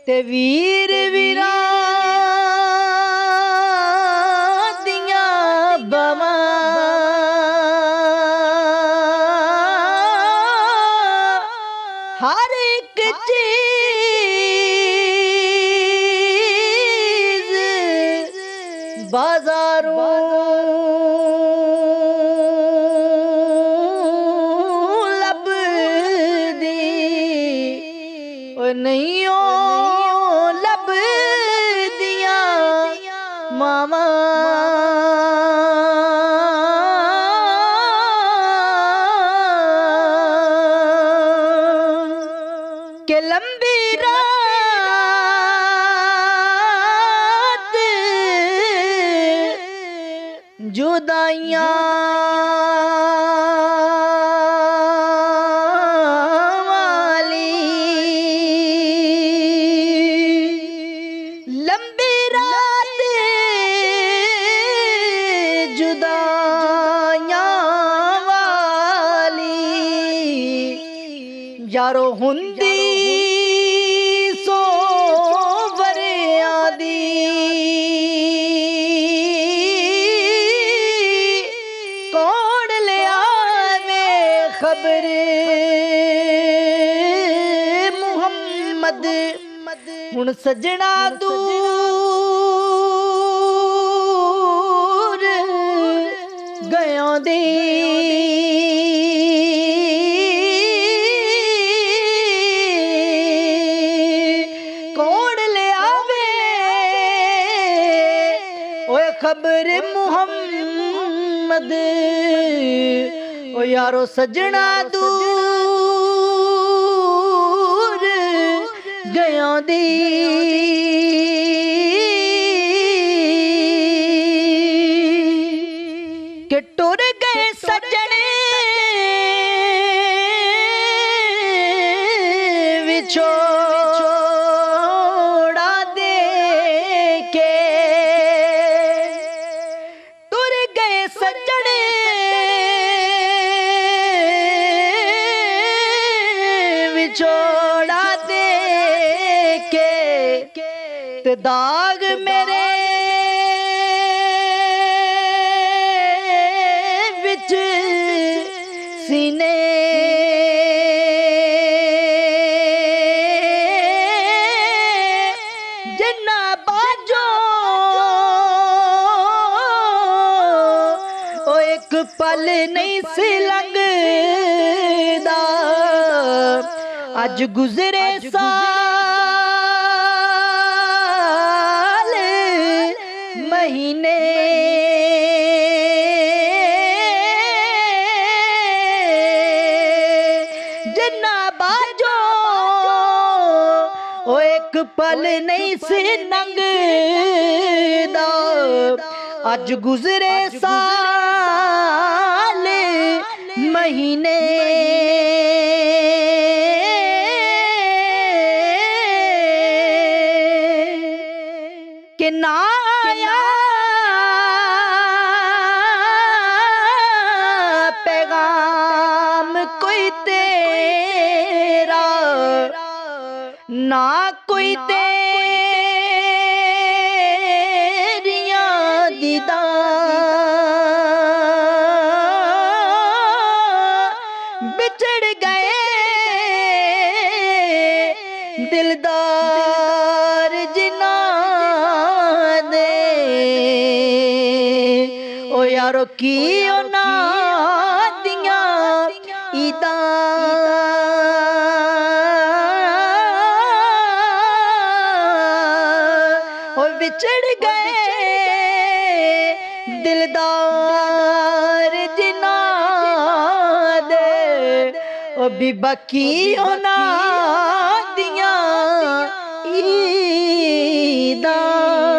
ते वीर वीरां दियां बावां हर एक चीज बाजारों लभदी नहीं लभदियां मावां के लंबी रात जुदाइयां वाली लंबी रात जुदाइयां वाली यारो हुंदी खबर मुहम्मद हुण सजना दूर गया दे कौन ले आवे ओए खबर मुहम्मद ओ यारो सजना दूर गया दी कि टुर गए सजने विछोड़ा दे के टुर गए सजने छोड़ा दे के ते दाग मेरे विच सीने जिन्ना बाजो ओ एक पल नहीं सी लगदा आज गुजरे साल महीने जिन्ना बाजो ओ एक पल नहीं से नंगदा आज गुजरे साल महीने के ना आया पैगाम कोई तेरा ना कोई तेरियां दीदां बिछड़ गए दिलदार जिना ओ यारो की ना दियां ईदां ओ विछड़ गए दिलदार जिना दे ओ बीबा की ना दियां ईदां।